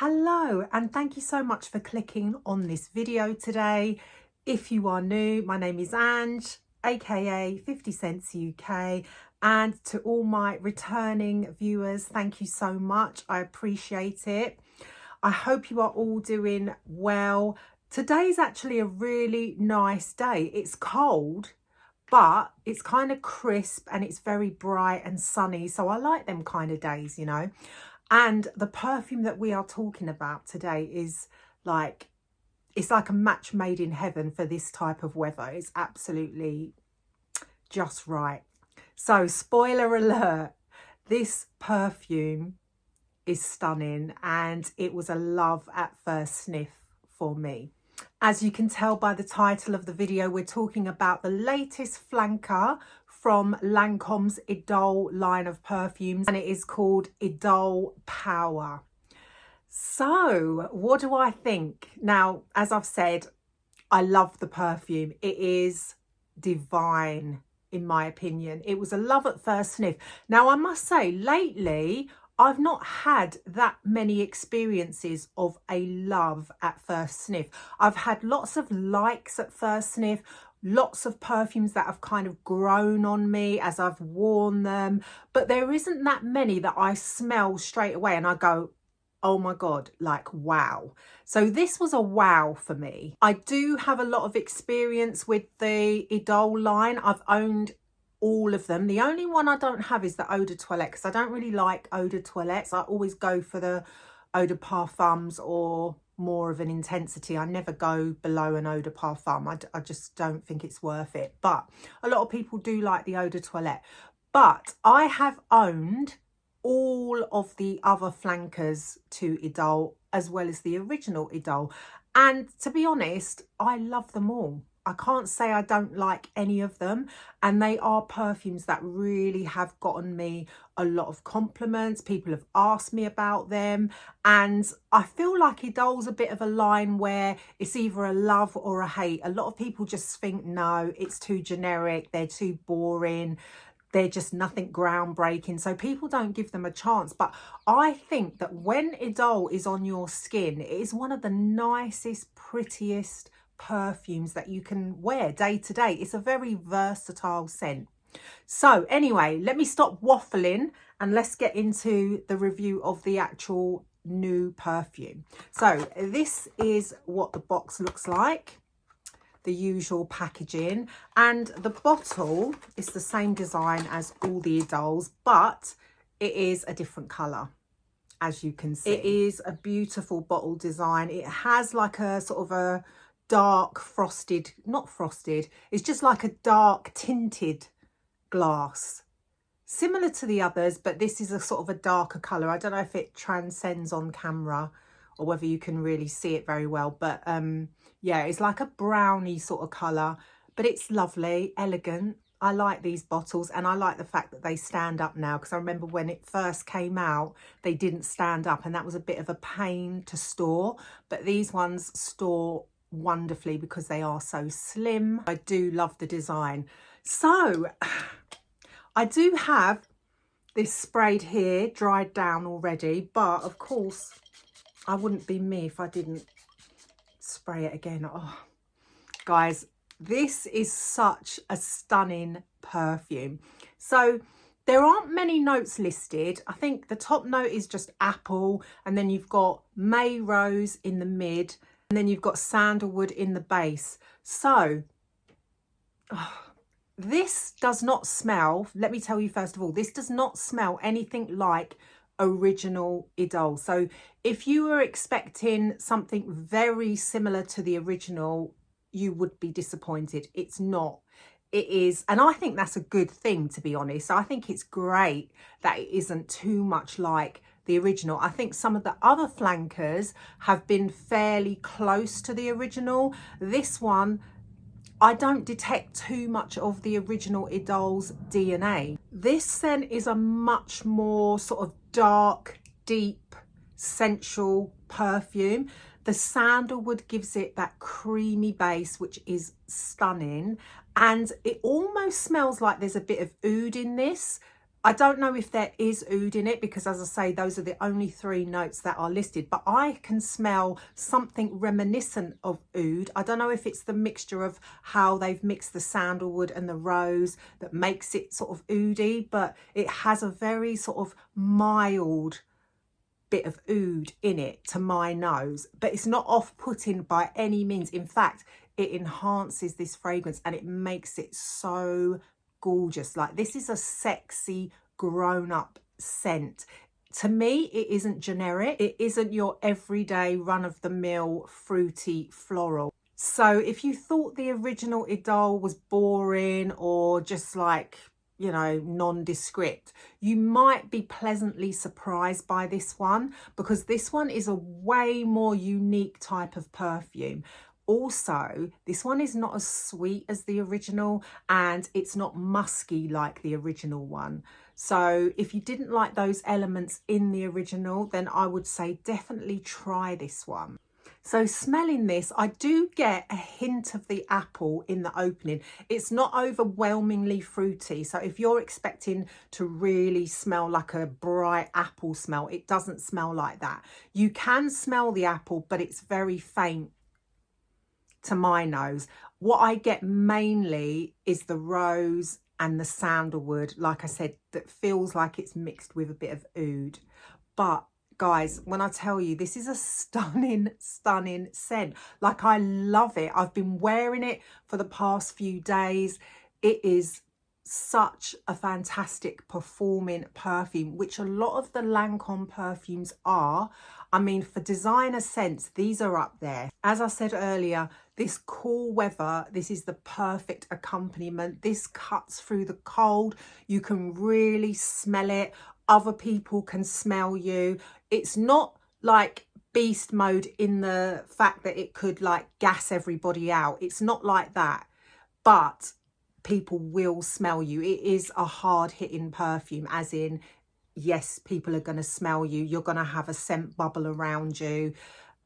Hello, and thank you so much for clicking on this video today. If you are new, my name is Ange, aka 50 Cents UK, and to all my returning viewers, thank you so much. I appreciate it. I hope you are all doing well. Today's actually a really nice day. It's cold, but it's kind of crisp and it's very bright and sunny. So I like them kind of days, you know. And the perfume that we are talking about today is like, it's like a match made in heaven for this type of weather. It's absolutely just right. So spoiler alert, this perfume is stunning and it was a love at first sniff for me. As you can tell by the title of the video, we're talking about the latest flanker from Lancôme's Idole line of perfumes, and it is called Idole Power. So what do I think? Now, as I've said, I love the perfume. It is divine, in my opinion. It was a love at first sniff. Now, I must say, lately, I've not had that many experiences of a love at first sniff. I've had lots of likes at first sniff, lots of perfumes that have kind of grown on me as I've worn them, but there isn't that many that I smell straight away and I go, oh my God, like, wow. So this was a wow for me. I do have a lot of experience with the Idole line. I've owned all of them. The only one I don't have is the Eau de Toilette, because I don't really like Eau de Toilettes. I always go for the Eau de Parfums or more of an intensity. I never go below an Eau de Parfum. I just don't think it's worth it. But a lot of people do like the Eau de Toilette. But I have owned all of the other flankers to Idole as well as the original Idole. And to be honest, I love them all. I can't say I don't like any of them, and they are perfumes that really have gotten me a lot of compliments. People have asked me about them, and I feel like Idole's a bit of a line where it's either a love or a hate. A lot of people just think, no, it's too generic, they're too boring, they're just nothing groundbreaking, so people don't give them a chance. But I think that when Idole is on your skin, it is one of the nicest, prettiest perfumes that you can wear day to day. It's a very versatile scent. So anyway, let me stop waffling and let's get into the review of the actual new perfume. So this is what the box looks like, the usual packaging, and the bottle is the same design as all the Idoles, but it is a different color. As you can see, it is a beautiful bottle design. It has like a sort of a dark frosted, not frosted, it's just like a dark tinted glass, similar to the others, but this is a sort of a darker color. I don't know if it transcends on camera or whether you can really see it very well, but yeah, it's like a browny sort of color, but it's lovely, elegant. I like these bottles, and I like the fact that they stand up now, because I remember when it first came out, they didn't stand up, and that was a bit of a pain to store, but these ones store wonderfully because they are so slim. I do love the design. So I do have this sprayed here, dried down already, but of course I wouldn't be me if I didn't spray it again. Oh, guys, this is such a stunning perfume. So there aren't many notes listed. I think the top note is just apple, and then you've got May Rose in the mid, and then you've got sandalwood in the base. So this does not smell, let me tell you first of all, this does not smell anything like original Idole. So if you were expecting something very similar to the original, you would be disappointed. It's not. It is, and I think that's a good thing, to be honest. I think it's great that it isn't too much like the original. I think some of the other flankers have been fairly close to the original. This one, I don't detect too much of the original Idole's DNA. This then is a much more sort of dark, deep, sensual perfume. The sandalwood gives it that creamy base, which is stunning. And it almost smells like there's a bit of oud in this, I don't know if there is oud in it because, as I say, those are the only 3 notes that are listed, but I can smell something reminiscent of oud. I don't know if it's the mixture of how they've mixed the sandalwood and the rose that makes it sort of oudy, but it has a very sort of mild bit of oud in it to my nose, but it's not off-putting by any means. In fact, it enhances this fragrance and it makes it so gorgeous. Like, this is a sexy grown-up scent. To me, it isn't generic. It isn't your everyday run-of-the-mill fruity floral. So if you thought the original Idole was boring or just like, you know, nondescript, you might be pleasantly surprised by this one, because this one is a way more unique type of perfume. Also, this one is not as sweet as the original and it's not musky like the original one. So if you didn't like those elements in the original, then I would say definitely try this one. So smelling this, I do get a hint of the apple in the opening. It's not overwhelmingly fruity. So if you're expecting to really smell like a bright apple smell, it doesn't smell like that. You can smell the apple, but it's very faint to my nose. What I get mainly is the rose and the sandalwood, like I said, that feels like it's mixed with a bit of oud. But guys, when I tell you, this is a stunning, stunning scent. Like, I love it. I've been wearing it for the past few days. It is such a fantastic performing perfume, which a lot of the Lancôme perfumes are. I mean, for designer scents, these are up there. As I said earlier, this cool weather, this is the perfect accompaniment. This cuts through the cold. You can really smell it. Other people can smell you. It's not like beast mode in the fact that it could like gas everybody out. It's not like that, but people will smell you. It is a hard hitting perfume, as in, yes, people are going to smell you. You're going to have a scent bubble around you.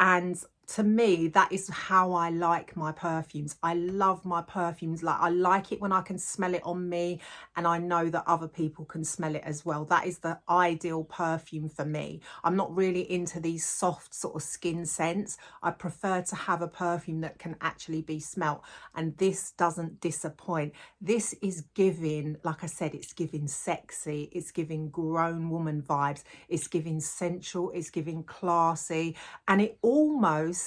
And to me, that is how I like my perfumes. I love my perfumes. Like, I like it when I can smell it on me and I know that other people can smell it as well. That is the ideal perfume for me. I'm not really into these soft sort of skin scents. I prefer to have a perfume that can actually be smelt, and this doesn't disappoint. This is giving, like I said, it's giving sexy, it's giving grown woman vibes, it's giving sensual, it's giving classy, and it almost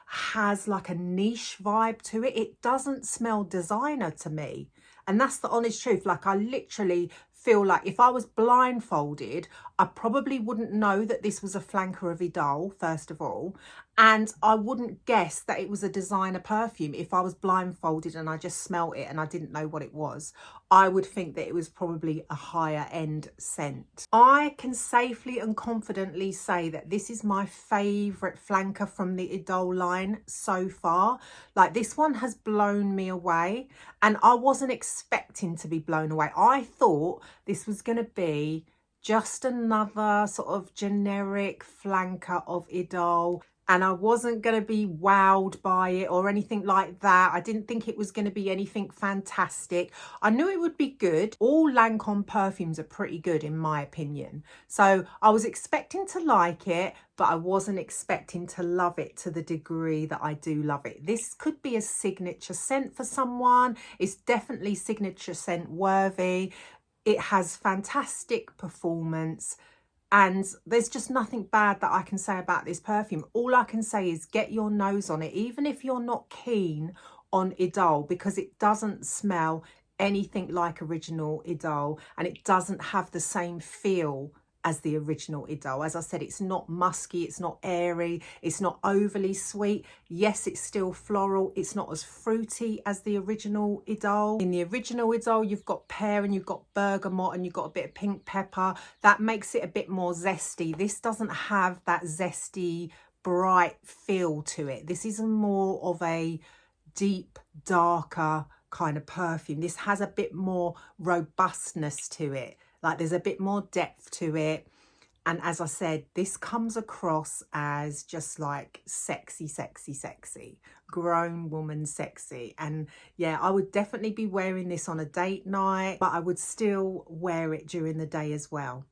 has like a niche vibe to it. It doesn't smell designer to me, and that's the honest truth. Like, I literally feel like if I was blindfolded, I probably wouldn't know that this was a flanker of Idole, first of all, and I wouldn't guess that it was a designer perfume if I was blindfolded and I just smelt it and I didn't know what it was. I would think that it was probably a higher end scent. I can safely and confidently say that this is my favourite flanker from the Idole line so far. Like, this one has blown me away, and I wasn't expecting to be blown away. I thought this was going to be just another sort of generic flanker of Idole, and I wasn't going to be wowed by it or anything like that. I didn't think it was going to be anything fantastic. I knew it would be good. All Lancôme perfumes are pretty good in my opinion. So I was expecting to like it, but I wasn't expecting to love it to the degree that I do love it. This could be a signature scent for someone. It's definitely signature scent worthy. It has fantastic performance, and there's just nothing bad that I can say about this perfume. All I can say is get your nose on it, even if you're not keen on Idole, because it doesn't smell anything like original Idole, and it doesn't have the same feel as the original Idole. As I said, it's not musky, it's not airy, it's not overly sweet. Yes, it's still floral. It's not as fruity as the original Idole. In the original Idole, you've got pear and you've got bergamot and you've got a bit of pink pepper. That makes it a bit more zesty. This doesn't have that zesty, bright feel to it. This is more of a deep, darker kind of perfume. This has a bit more robustness to it. Like, there's a bit more depth to it, And as I said, this comes across as just like sexy, sexy, sexy, grown woman sexy. And yeah, I would definitely be wearing this on a date night, but I would still wear it during the day as well.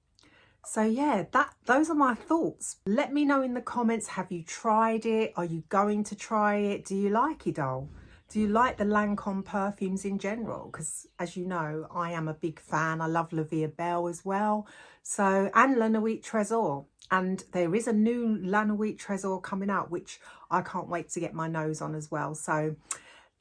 So yeah, those are my thoughts. Let me know in the comments, have you tried it? Are you going to try it? Do you like Idole? Do you like the Lancôme perfumes in general? Because as you know, I am a big fan. I love La Vie Belle as well. So, and La Nuit Trésor. And there is a new La Nuit Trésor coming out, which I can't wait to get my nose on as well. So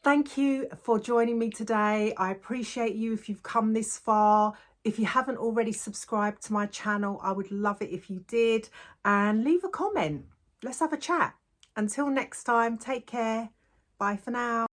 thank you for joining me today. I appreciate you if you've come this far. If you haven't already subscribed to my channel, I would love it if you did. And leave a comment. Let's have a chat. Until next time, take care. Bye for now.